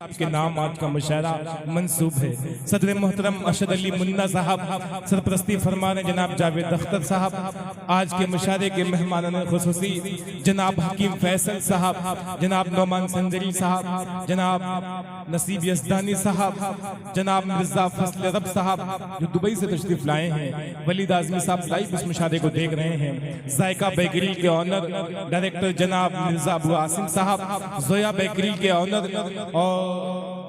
आपके नाम आज का मुशायरा मंसूब है। सदर मोहतरम अशद अली मुन्ना साहब सरपरस्ती फरमा रहे जनाब जावेद अख्तर साहब। आज के मुशायरे के मेहमान खुसूसी जनाब हकीम फैसल साहब, जनाब नौमान संजरी साहब, जनाब नसीब यज़दानी साहब, जनाब मिर्जा फजल रब साहब जो दुबई से तशरीफ लाए हैं। वलीद आज़मी साहब लाइव इस मुशायरे को देख रहे हैं। जायका बेकरी के ऑनर डायरेक्टर जनाब मिर्जा अबू आसिम साहब, जोया बेकरी के ऑनर, और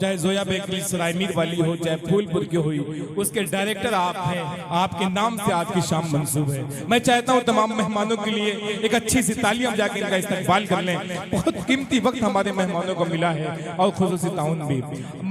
चाहे जोया बेकरी सरायमीर वाली हो चाहे फूलपुर की हुई, उसके डायरेक्टर आप हैं। आपके नाम से आज की शाम मंसूब है। मैं चाहता हूं तमाम मेहमानों के लिए एक अच्छी सी तालियां जाके इनका इस्तकबाल कर लें। बहुत कीमती वक्त हमारे मेहमानों को मिला है और खुसूसी ताउन भी।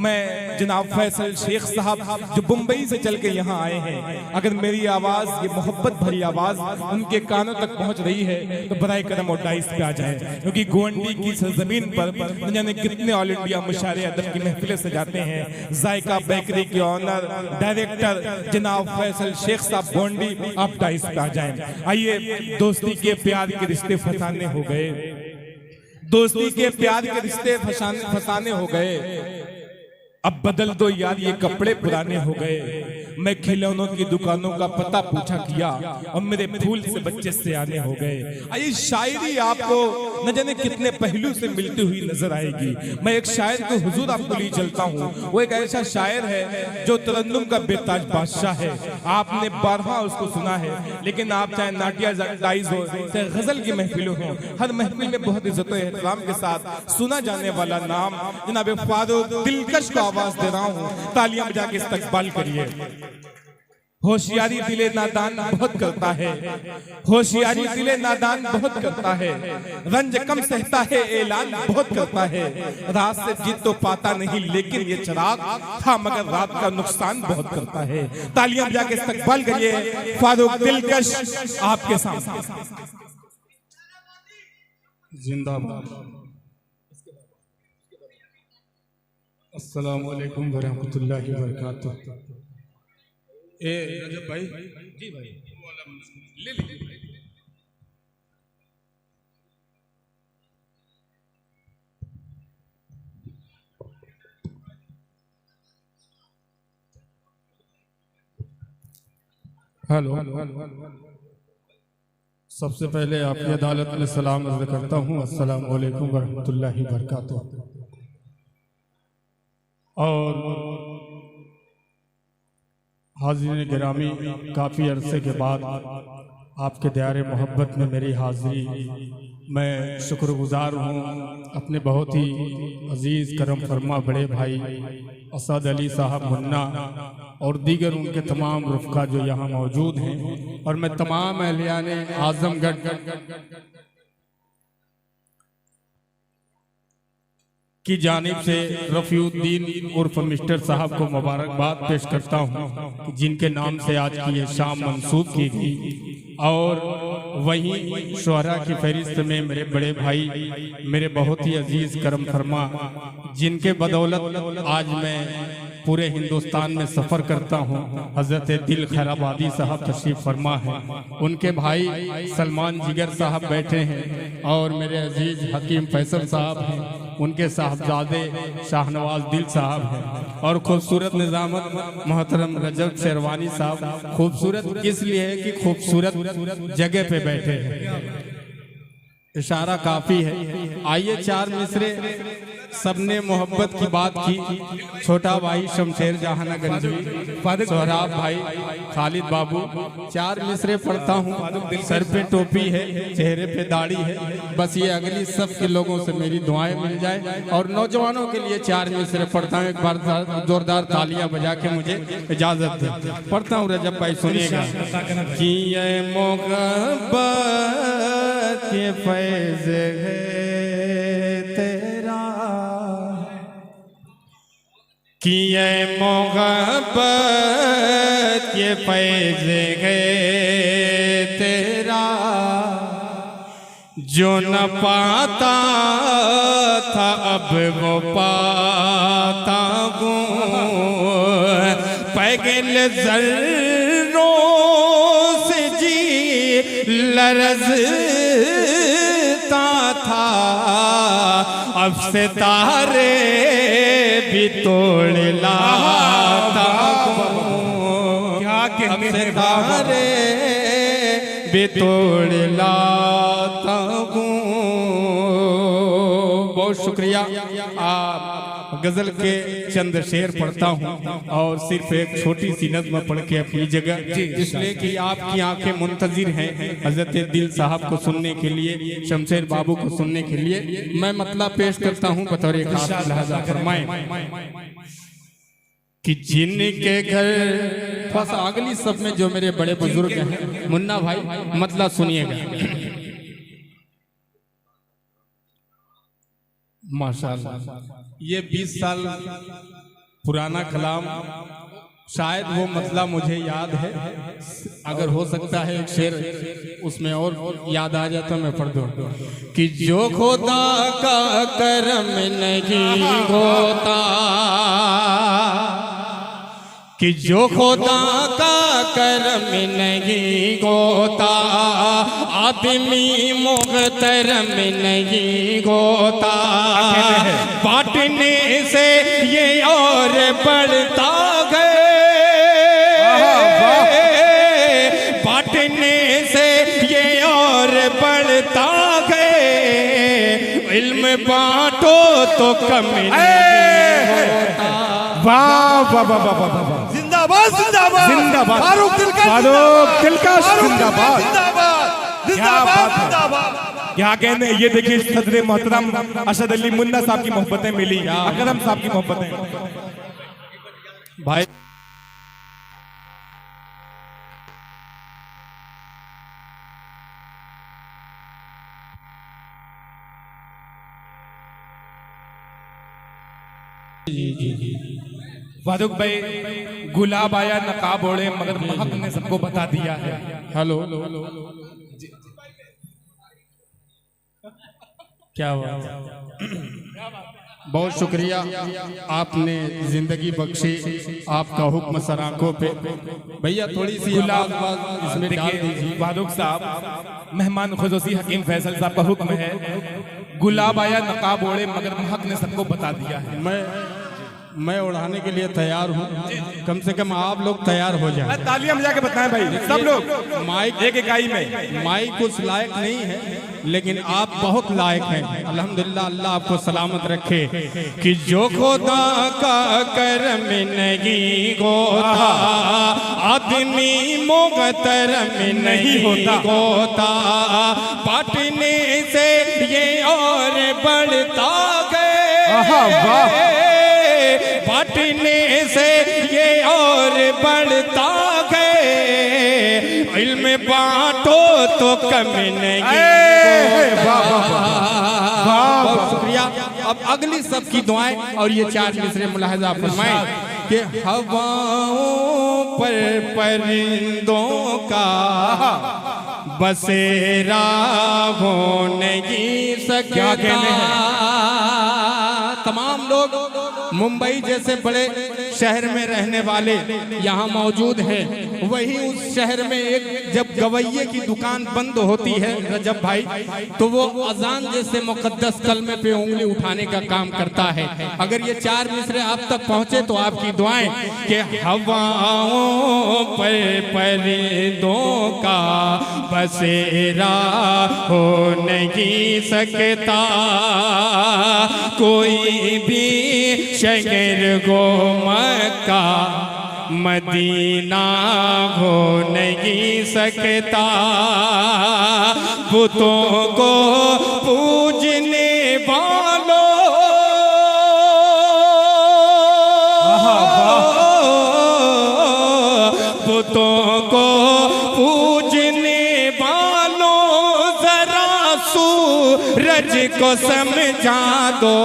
मैं जनाब फैसल शेख साहब जो मुंबई से चल के यहाँ आए हैं, अगर मेरी आवाज ये मोहब्बत भरी आवाज उनके कानों तक पहुंच रही है तो बराए करम और डाइस पे आ जाए, क्योंकि गोंडी की सरजमीन पर न जाने कितने ऑल इंडिया मुशायरे अदब की महफिलें सजाते हैं। जायका बेकरी के ऑनर डायरेक्टर जनाब फैसल शेख साहब गोंडी, आप डाइस पे आ जाएं। आइए, दोस्ती के प्यार के रिश्ते फसाने हो गए, दोस्ती के प्यार के रिश्ते फसाने हो गए। अब बदल दो यार ये कपड़े पुराने हो गए। मैं खिलौनों की दुकानों का पता पूछा किया और मेरे फूल से बच्चे से आने हो गए। ये शायरी आपको न जाने कितने पहलू से मिलती हुई नजर आएगी। मैं एक शायर को हुजूर आपको लिए चलता हूँ। वो एक ऐसा शायर है जो तरन्नुम का बेताज बादशाह है। आपने बारहा उसको सुना है, लेकिन आप चाहे नाटिया डाइज हो चाहे गजल की महफिलों हो, हर महफिल में बहुत इज्जत एहतराम के साथ सुना जाने वाला नाम जनाब फारूक दिलकश को आवाज दे रहा हूँ। तालियां बजा के इस्तकबाल करिए। होशियारी दिले नादान बहुत करता है, होशियारी दिले नादान बहुत करता है, रंज कम सहता है ऐलान बहुत करता है। रात से जीत तो पाता नहीं लेकिन ये चिराग था मगर रात का नुकसान बहुत करता है। तालियां बजा के इस्तकबाल करिए फारूक दिलकश आपके सामने। जिंदाबाद। अस्सलाम वालेकुम वरहमतुल्लाहि वबरकातुहू। ए रजब भाई जी भाई ले लीजिए। हेलो, सबसे पहले आपकी अदालत में सलाम अर्ज करता हूँ। अस्सलाम वालेकुम वरहमतुल्लाहि वबरकातुहू। और हाज़िरीन गिरामी, काफ़ी अरसे के बाद आपके दयारे मोहब्बत में मेरी हाज़िरी, मैं शुक्रगुज़ार हूँ। अपने बहुत ही अजीज़ करम फरमा बड़े भाई असद अली साहब मुन्ना और दीगर उनके तमाम रुफ़का जो यहाँ मौजूद हैं, और मैं तमाम अहलियाने आज़मगढ़ की जानिब से रफ़ीउद्दीन उर्फ मिस्टर साहब को मुबारकबाद पेश करता हूँ, जिनके नाम से आज की ये शाम मंसूब की गई। और वहीं शुहरा की फहरिस्त में मेरे बड़े भाई, मेरे बहुत ही अजीज़ करम फरमा, जिनके बदौलत आज मैं पूरे हिंदुस्तान में सफ़र करता हूँ, हज़रत दिल खैराबादी साहब तशरीफ़ फरमा है। उनके भाई सलमान जिगर साहब बैठे हैं और मेरे अजीज़ हकीम फैसल साहब हैं, उनके साहबजादे शाहनवाज दिल साहब हैं, और खूबसूरत निज़ामत मोहतरम रजब शेरवानी साहब। खूबसूरत इसलिए है कि खूबसूरत जगह पे बैठे हैं, इशारा काफ़ी है। आइए, चार मिसरे सबने मोहब्बत की बात की। छोटा भाई शमशेर जहाना गंजवी, सोहराब भाई, खालिद बाबू, चार मिसरे पढ़ता हूँ। सर पे टोपी है, चेहरे पे दाढ़ी है, बस ये अगली सब के लोगों से मेरी दुआएं मिल जाए। और नौजवानों के लिए चार मिसरे पढ़ता हूँ। एक बार जोरदार तालियां बजा के मुझे इजाजत दे। पढ़ता हूँ रजब भाई, सुनिएगा। कि ये मोहब्बत के फैज़ है तेरा, कि ये मोहब्बत ये फैज़ है तेरा, जो न पाता था अब वो पाता हूँ। पैगल ज़र्रों से जी लरज़ता था, अब सितारे भी तोड़ लाता हूँ, क्या कहने हैं सितारे भी तोड़ लाता हूँ। बहुत शुक्रिया। आप गजल के चंद शेर पढ़ता हूँ और सिर्फ एक छोटी सी नज़्म पढ़ के अपनी जगह, इसलिए कि आपकी आंखें मुंतजिर हैं हजरत दिल साहब को सुनने के लिए, शमशेर बाबू को सुनने के लिए। मैं मतलब पेश करता हूँ बतौर एक खास लिहाजा फरमाएं कि जिनके घर बस अगली सब में जो मेरे बड़े बुजुर्ग हैं, मुन्ना भाई मतलब सुनिएगा। माशाअल्लाह, ये 20 साल पुराना कलाम, शायद वो मतलब मुझे याद है, अगर हो सकता है एक शेर उसमें और याद आ जाता मैं पढ़ दूं कि जो खुदा का करम नहीं होता, कि जो खुदा का करम नहीं होता, आदमी मुहतरम नहीं होता, बांटने से ये और बढ़ता गए, बांटने से ये और बढ़ता गए, इल्म बांटो तो कम नहीं होता। वाह वाह वाह वाह वाह वाह, जिंदाबाद जिंदाबाद जिंदाबाद फारूक दिलकश, फारूक दिलकश जिंदाबाद। जिंदाबाद क्या बात है, जिंदाबाद। क्या कहने। ये देखिए सदर मोहतरम अशद अली मुन्ना साहब की मोहब्बतें मिली, अकरम साहब की मोहब्बतें। भाई फारूक भाई, गुलाब आया नकाब ओढ़े मगर महक ने सबको बता दिया है। हेलो, क्या हुआ? बहुत शुक्रिया, आपने जिंदगी बख्शी, आपका हुक्म सर आंखों पे। भैया थोड़ी सी गुलाब इसमें डाल दीजिए। फारूक साहब, मेहमान खुसूसी हकीम फैसल साहब का हुक्म है, गुलाब आया नकाब ओढ़े मगर महक ने सबको बता दिया है। मैं उड़ाने के लिए तैयार हूँ, कम से कम आप लोग तैयार हो जाए। तालियां बजा के बताएं भाई सब लोग। माइक एक इकाई में माइक कुछ लायक नहीं है, लेकिन आप बहुत लायक हैं। अल्हम्दुलिल्लाह, अल्लाह आपको सलामत रखे। कि जो खुदा का करम नहीं होता, आदमी मुहतरम नहीं होता, बांटने से ये और बढ़ता गए, बांटने से ये और बढ़ता गए, इल्म बांटो तो कम नहीं होता। बहुत शुक्रिया। अब अगली सबकी दुआएं और ये 4 मिसरे मुलाहजा फरमाएं कि हवाओं पर परिंदों का बसेरा हो नहीं सकता। तमाम लोग मुंबई जैसे बड़े शहर में रहने वाले यहाँ मौजूद हैं, वही उस शहर में एक जब गवैये की दुकान बंद होती है रजब भाई, तो वो अजान जैसे मुकद्दस कलमे पे उंगली उठाने का काम करता है। अगर ये 4 मिसरे आप तक पहुँचे तो आपकी दुआएं कि हवाओं पर परिंदों का बसेरा हो नहीं सकता, कोई भी शहर गो मक्का मदीना हो नहीं सकता, बुतों को पूजने वालों, बुतों को पूजने वालों, जरा सूरज को समझा दो,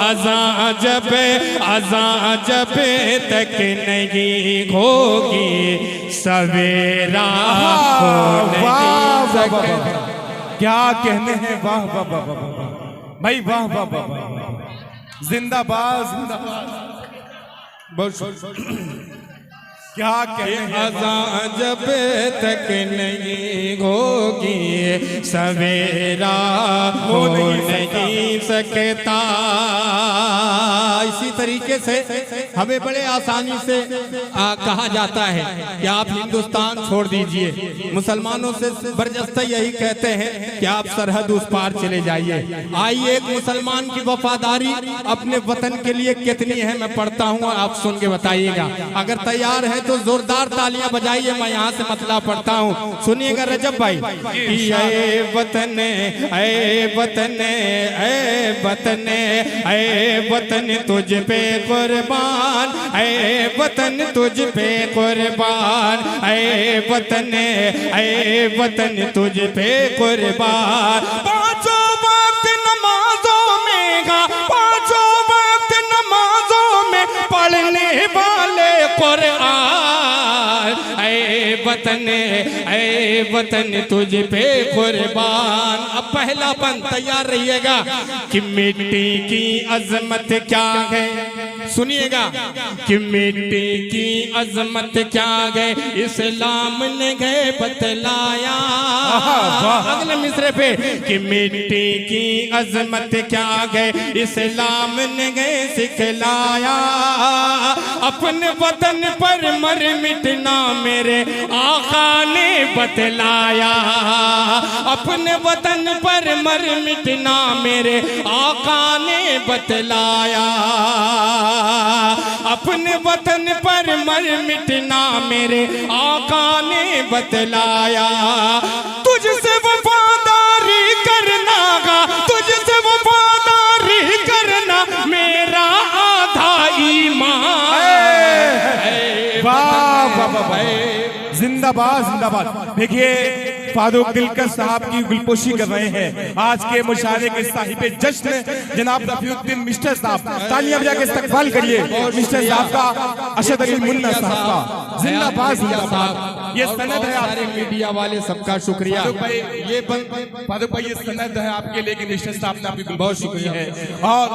अज़ां जब तक नहीं होगी सवेरा हो नहीं सकता। क्या कहने हैं, वाह वाह वाह वाह वाह भाई, वाह वाह वाह वाह, जिंदाबाद जिंदाबाद। बहुत क्या कहने हैं, अज़ां जब तक नहीं होगी सवेरा हो नहीं सकता, इसी तरीके से हमें बड़े आसानी से कहा जाता है कि आप हिंदुस्तान छोड़ दीजिए, मुसलमानों से बरजस्ता यही कहते हैं कि आप सरहद उस पार चले जाइए। आइए, एक मुसलमान की वफादारी अपने वतन के लिए कितनी है मैं पढ़ता हूँ, आप सुन के बताइएगा। अगर तैयार है तो जोरदार तालियां बजाइए, मैं यहाँ से मतला पढ़ता हूँ, सुनिएगा रजब भाई। ऐ वतन ऐ वतन ऐ वतन ऐ वतन तुझ पे कुर्बान, ऐ वतन तुझ पे कुर्बान, ऐ वतन ऐ वतन तुझ पे कुर्बान। पांचों वक्त नमाजों में गा, पांचों वक्त नमाजों में पढ़ने वाले कुरान, ऐ वतन तुझ पे कुर्बान। अब पहला बंद तैयार रहिएगा कि मिट्टी की अजमत क्या है, सुनिएगा कि मिट्टी की अजमत क्या है, इस्लाम ने गए बतलाया। अगले मिसरे पे कि मिट्टी की अजमत क्या है, इस्लाम ने गए सिखलाया। अपने वतन पर मर मिटना मेरे आका ने बतलाया, अपने वतन पर मर मिटना मेरे आका ने बतलाया, अपने वतन पर मर मिटना मेरे आका ने बतलाया। तुझसे वफादारी करना गा, तुझसे वफादारी करना मेरा आधा ईमान। वाह वाह वाह, जिंदाबाद जिंदाबाद। देखिए फारूक दिलकश साहब की गुलपोशी कर रहे हैं आज के मुशायरे के साहिबे जश्न जनाब रफीउद्दीन मिस्टर साहब। तालियां बजा के इस्तकबाल करिए मिस्टर साहब का, अशद अली मुन्ना साहब का। जिंदाबाद जिंदाबाद। ये सनद है आपके मीडिया वाले, सबका शुक्रिया। ये फारूक भाई ये सनद है आपके लिए कि मिस्टर साहब ने आपकी बहुत शुक्रिया है। और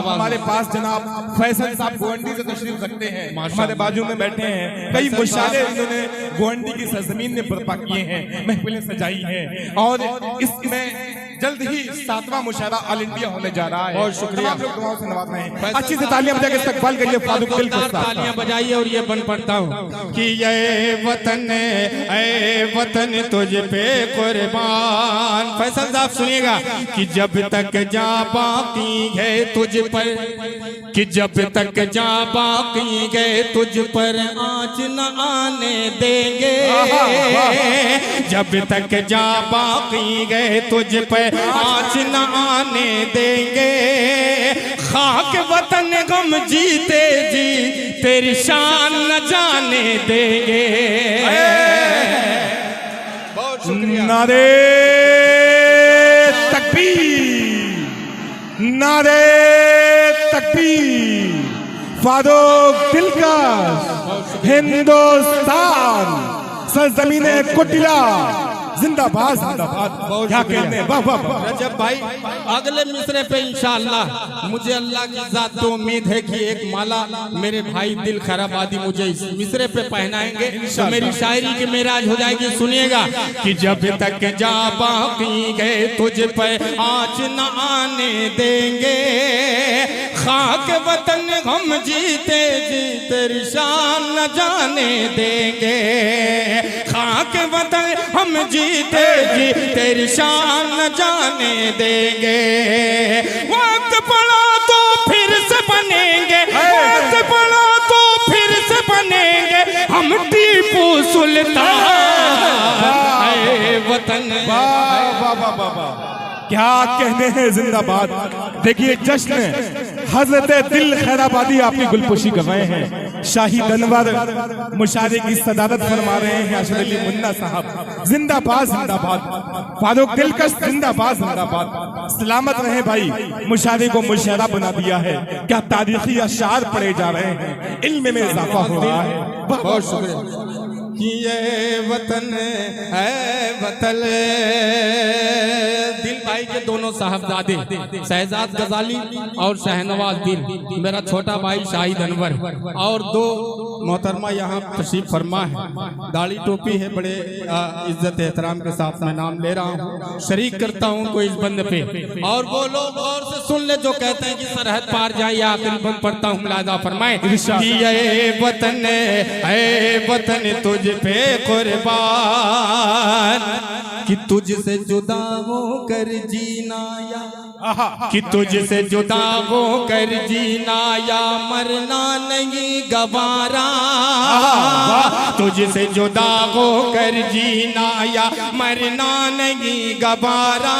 हमारे पास जनाब फैसल साहब गोवंडी से तशरीफ रखते हैं, हमारे बाजू में बैठे हैं। कई मुशायरे इन्होंने गोवंडी की सरजमीन में बर्पा किए हैं, महफिलें सजाई हैं, और इसमें जल्द ही 7वां मुशायरा ऑल इंडिया होने जा रहा है। बहुत शुक्रिया, लोग दुआओं से नवाज रहे हैं। अच्छी से तालियां बजा के इस्तकबाल करिए फारूक दिलकश साहब। तालियां बजाइए और ये बन पढ़ता हूँ कि ये वतन ऐ वतन तुझ पे कुर्बान। फैसल साहब सुनिएगा कि जब तक जा बाकी है तुझ पर, कि जब तक जा बाकी है तुझ पर आँच न आने देंगे, जब तक जा बाकी गए तुझ पर आँच न आने देंगे। खाक वतन गम जीते जी तेरी शान न जाने देंगे। नारे तकबीर, नारे तकबीर। फारूक दिलकश हिंदुस्तान सरजमीने कुटिला जिंदाबाद जिंदाबाद। क्या कहते हैं, वाह वाह वाह। रजब भाई अगले मिसरे पे इंशाअल्लाह मुझे अल्लाह की जात तो उम्मीद है कि एक माला मेरे भाई दिल खराबादी मुझे इस मिसरे पे पहनाएंगे तो मेरी शायरी की मेराज हो जाएगी। सुनिएगा कि जब तक जा बाकी गए तुझ पर आँच न आने देंगे, खाक वतन हम जीते जी तेरी शान न जाने देंगे, खाक वतन हम जीते जी तेरी शान न जाने देंगे। वक्त पड़ा तो फिर से बनेंगे, वक्त पड़ा तो फिर से बनेंगे हम टीपू सुल्तान। वतन वाह वाह वाह वाह वाह, क्या कहते हैं, जिंदाबाद। देखिए जश्न हजरत दिल खैराबादी आपकी गुलपोशी कर रहे हैं। शाही दनवर मुशायरे की सदारत फरमा रहे हैं अशद अली मुन्ना साहब। जिंदाबाद जिंदाबाद। फारूक दिलकश जिंदाबाद जिंदाबाद। सलामत रहे भाई, मुशायरे को मुशायरा बना दिया है। क्या तारीखी अशार पढ़े जा रहे हैं, इल्म में इजाफा हो रहा है। बहुत शुक्रिया कि ये वतन है वतन। दिल भाई के दोनों साहबजादे शहजाद गजाली और शहनवाज दिल, मेरा छोटा भाई शाहिद अनवर, और दो मोहतरमा यहाँ तशरीफ फरमा है, दाढ़ी टोपी है, बड़े इज्जत एहतराम के साथ मैं नाम ले रहा हूँ, शरीक करता हूँ कोई इस बंद पे। और वो लोग गौर से सुन ले जो कहते हैं कि सरहद पार जाइए, आखिरी बंद पढ़ता हूँ, मुलाजा फरमाए कि ये वतन है वतन तुझ पे कुर्बान, कि तुझसे जुदा हो कर जीना या, कि तुझसे जुदा हो कर जीना या मरना नहीं गवारा, तुझसे जुदा हो कर जीना या मरना नहीं गवारा,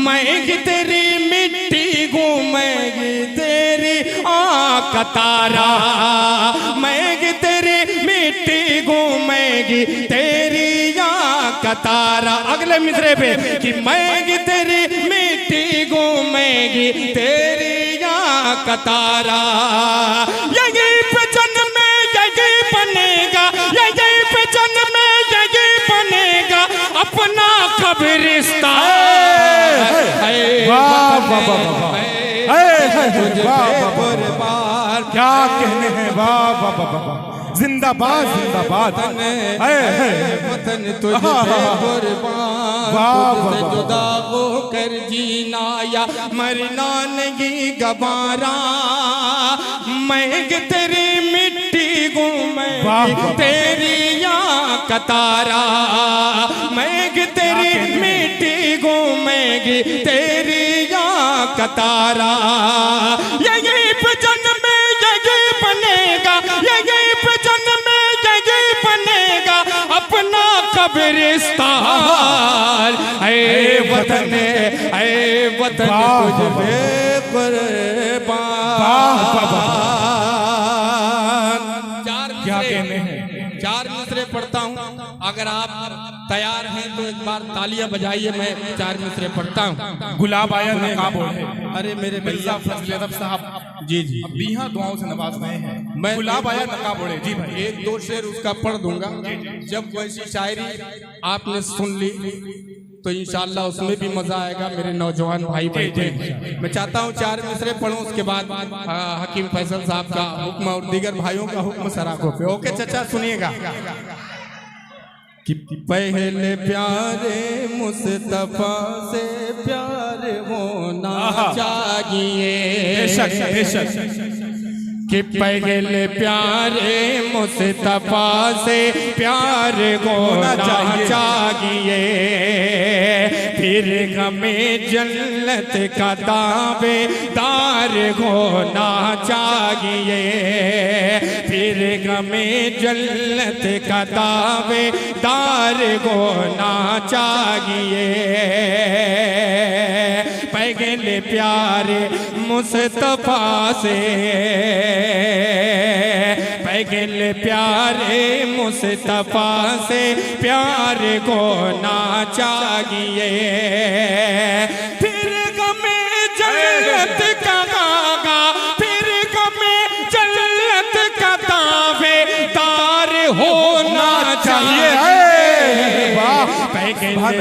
मैं तेरी मिट्टी घूमेगी तेरी आँख तारा, मैं तेरी मिट्टी घूमेगी तेरी आँख तारा। अगले मिसरे पे कि मैं तेरी मिट्टी घूमेगी तेरी आँख तारा, यही पे जन्म में यही बनेगा, यही पे जन्म में यही बनेगा अपना कब्रिस्तान। क्या कहने हैं, वाह वाह वाह, जिंदाबाद जिंदाबाद, वतन तुझे कुर्बान, तुझसे जुदा हो कर जीना या मरना नहीं गवारा, मैं तेरी मिट्टी घूमेगी तेरी आँख तारा, मैं तेरी मिट्टी घूमेगी तेरी आँख तारा, यही पे जन्म में यही बनेगा, यही पे जन्म में यही बनेगा अपना कब्रिस्तान। ऐ वतन तुझ पे कुर्बान। क्या कहने हैं, चार मिसरे पढ़ता हूँ, अगर आप तैयार हैं तो एक बार तालियां बजाइए, मैं चार मिसरे पढ़ता हूँ। गुलाब आया नकाब ओढ़े, अरे मेरे मिर्जा फजल अदब साहब जी जी अब यहाँ दुआओं से नवाज रहे हैं। मैं गुलाब आया नकाब ओढ़े, जी भाई एक दो शेर उसका पढ़ दूंगा, जब वैसी शायरी आपने सुन ली तो इंशाअल्लाह उसमें भी मजा आएगा। मेरे नौजवान भाई बैठे हैं, मैं चाहता हूँ चार मिसरे पढ़ूं, उसके बाद हकीम फैसल साहब का हुक्म और दीगर भाइयों का हुक्म सराखों पे। ओके चचा सुनिएगा कि पहले प्यारे मुस्तफा से प्यार होना चाहिए, कि पहले प्यारे मुस्तफा से प्यार होना चाहिए, फिर हमें जन्नत का दावेदार होना चाहिए, फिर हमें जन्नत का दावेदार होना चाहिए, पहले प्यारे मुस्तफा से, पहले प्यारे मुस्तफा से प्यार होना चाहिए, फिर हमें जन्नत का गागा, फिर हमें जन्नत का दावेदार होना चाहिए। पहले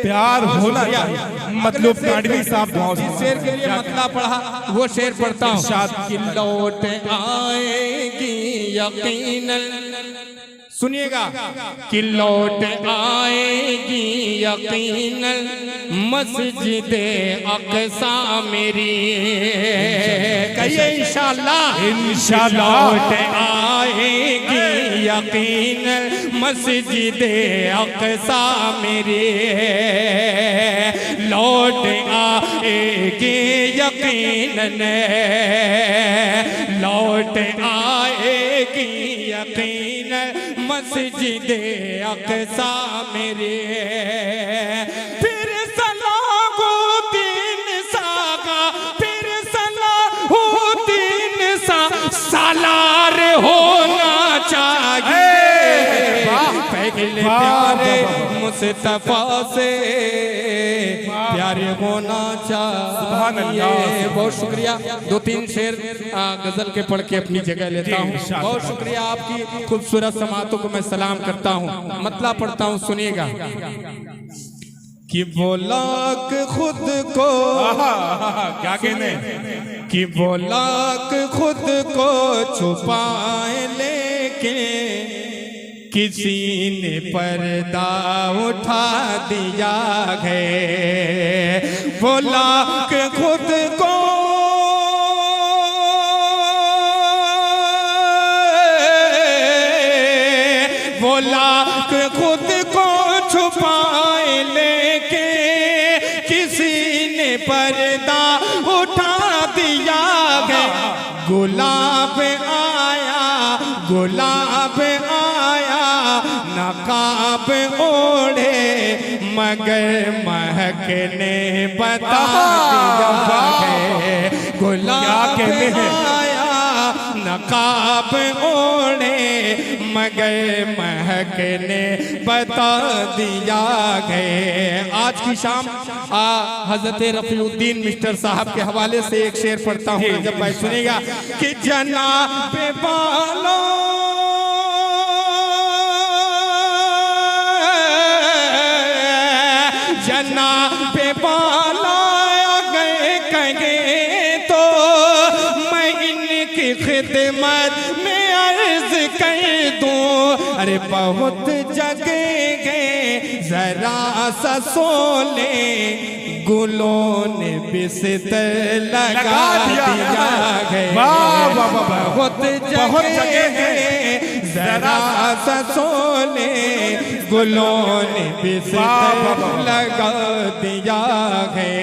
प्यार होना चाहिए, मतलब कांडवी साहब दुआओं से। शेर के लिए मतलब पढ़ा, वो शेर पढ़ता हूँ कि लौट आएगी यकीनन, सुनिएगा कि लौट आएगी यकीनन मस्जिद अक़सा मेरी, कहिए इंशाअल्लाह, इंशाअल्लाह लौट आएगी यकीनन मस्जिद अक़सा मेरी, लौट आएगी यकीनन, लौट आएगी यकीनन मस्जिद अक़सा मेरे, फिर सलाहुद्दीन सागा, फिर सलाहुद्दीन सा सालार होना चाहिए, पहले प्यारे मुस्तफा से प्यारे होना चाहिए। बहुत शुक्रिया, दो तीन शेर गजल के पढ़ के अपनी जगह लेता हूँ। बहुत शुक्रिया, आपकी खूबसूरत समातों को मैं सलाम करता हूँ। मतला पढ़ता हूँ, सुनिएगा कि वो लाख खुद को क्या कहने कि वो लाख खुद को छुपाए लेके किसी ने पर्दा उठा दिया है। वो लाख खुद को वो लाख खुद को छुपाए लेके किसी ने पर्दा उठा दिया है। गुलाब आया गुलाब आया नकाब ओढ़े मगर महकने बता दिया है। गुलाब आया नकाब ओढ़े मगर महकने बता दिया है। आज की शाम हजरत रफीउद्दीन मिस्टर साहब के हवाले से एक शेर पढ़ता हूँ, जब भाई सुनेगा कि जनाब वालों जनाब वाला गए कहे तो मैं इनकी खिदमत में अर्ज कर दूं। अरे बहुत जगह गए जरा सा सोले गुलों ने बिस्तर लगा दिया है। बहुत जगह है जरा सा सोले गुलों ने बिस्तर लगा दिया है।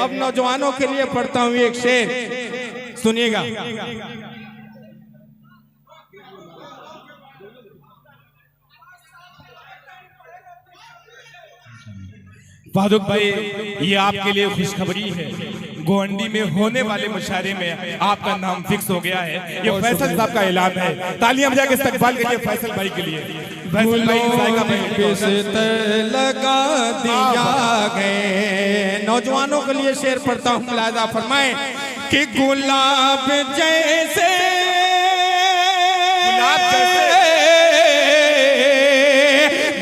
अब नौजवानों के लिए पढ़ता हूँ एक शेर, सुनिएगा। फारूक भाई, ये आपके लिए खुशखबरी है। गोवंडी में होने वाले मुशायरे में आपका नाम फिक्स हो गया है। ये फैसल साहब का ऐलान है। तालियां बजा के इस्तकबाल करिए फैसल भाई के लिए। फैसल भाई लगा दिया है। नौजवानों के लिए शेर पढ़ता हूँ, मुलाजा फरमाए कि गुलाब जैसे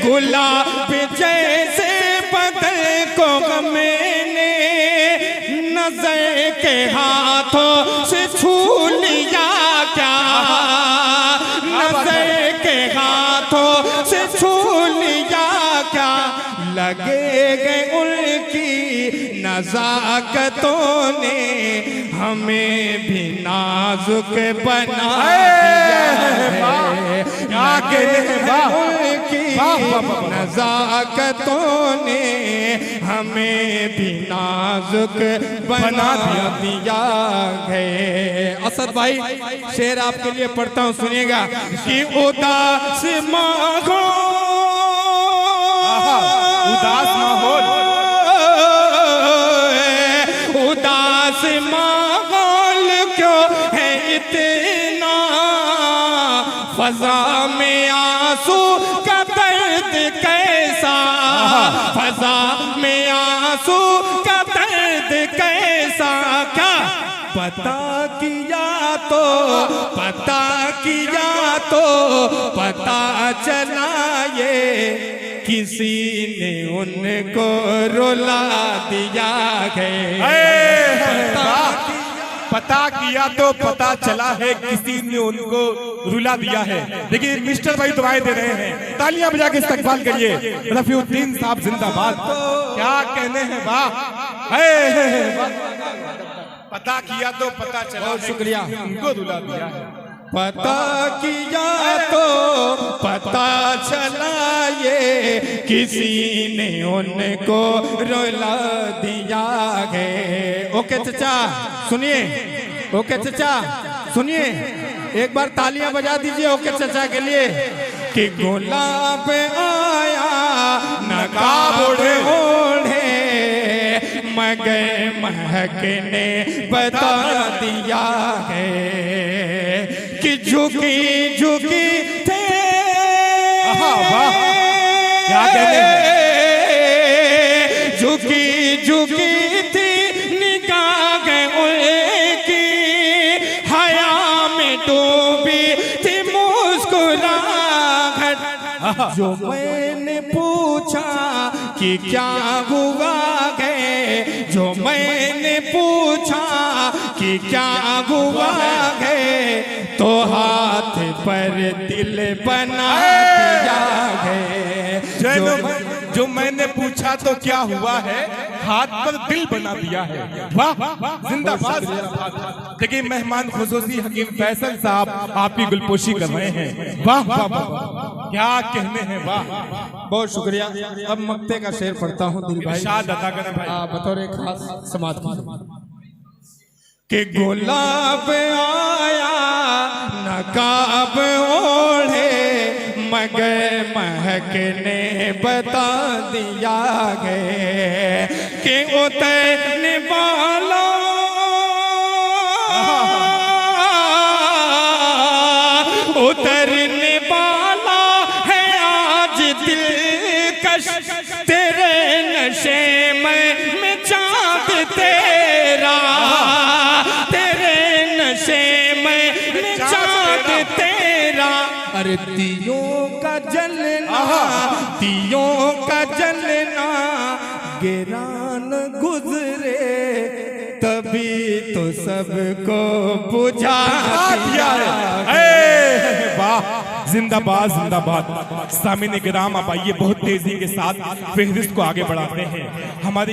गुलाब जैसे बदल को मैंने नजर के हाथों से छू लिया क्या। नजर के हाथों से छू लिया क्या। लगे गए उनकी नज़ाकतों ने हमें भी नाजुक बना दिया है। उनकी नज़ाकतों ने हमें भी नाजुक बना दिया है। असद भाई, शेर आपके लिए पढ़ता हूँ, सुनिएगा कि उदास माहौल उदास माहौल उदास माहौल क्यों है इतना। फजा में आंसू का दर्द कैसा। फजा में आंसू का दर्द कैसा। क्या पता किया तो पता चला ये किसी ने उनको रुला दिया है। पता किया तो पता चला है किसी ने उनको रुला दिया है। देखिए मिस्टर भाई दुआएं दे रहे हैं, तालियां बजा के इस्तकबाल करिए। रफीउद्दीन साहब जिंदाबाद। क्या कहने हैं वाह। पता किया तो पता चला, बहुत शुक्रिया, उनको रुला दिया है। पता किया तो पता चला ये किसी ने उनको रुला दिया है। ओके चचा सुनिए, ओके चचा सुनिए, एक बार तालियां बजा दीजिए ओके चचा के लिए कि गुलाब आया नकाब ओढ़े मगर महकने बता दिया है कि झुकी झुकी थे। क्या कहते हैं, झुकी झुकी थी निगाह उनकी, हया में डूबी थी मुस्कुराहट। जो मैंने पूछा कि क्या हुआ है, जो मैंने पूछा कि क्या हुआ है, तो हाथ पर दिल बना दिया है। जो मैंने पूछा तो क्या हुआ है, हाथ पर दिल बना दिया है। वाह, जिंदाबाद। देखिए मेहमान खुसूसी हकीम फैसल साहब आपकी गुलपोशी कर रहे हैं। वाह वाह वाह, क्या कहने हैं। वाह, बहुत शुक्रिया। अब मक्ते का शेर पढ़ता हूँ दिल भाई, इरशाद अता करें भाई। बतौर एक खास समाज के गुलाब आया नकाब ओढ़े, मगर महकने बता दिया है कि उतरने वाला उतरने वाला है आज दिलकश, तेरे नशे में चाँद तेरा, तेरे नशे में चाँद तेरा। अरे दियों का जलना, दियों का जलना गिरान गुजरे, तभी तो सबको बुझा दिया है। वाह, जिंदाबाद जिंदाबाद। सामीन किराम आप आइए बहुत तेजी के साथ फहरिस्त को आगे बढ़ाते हैं। हमारी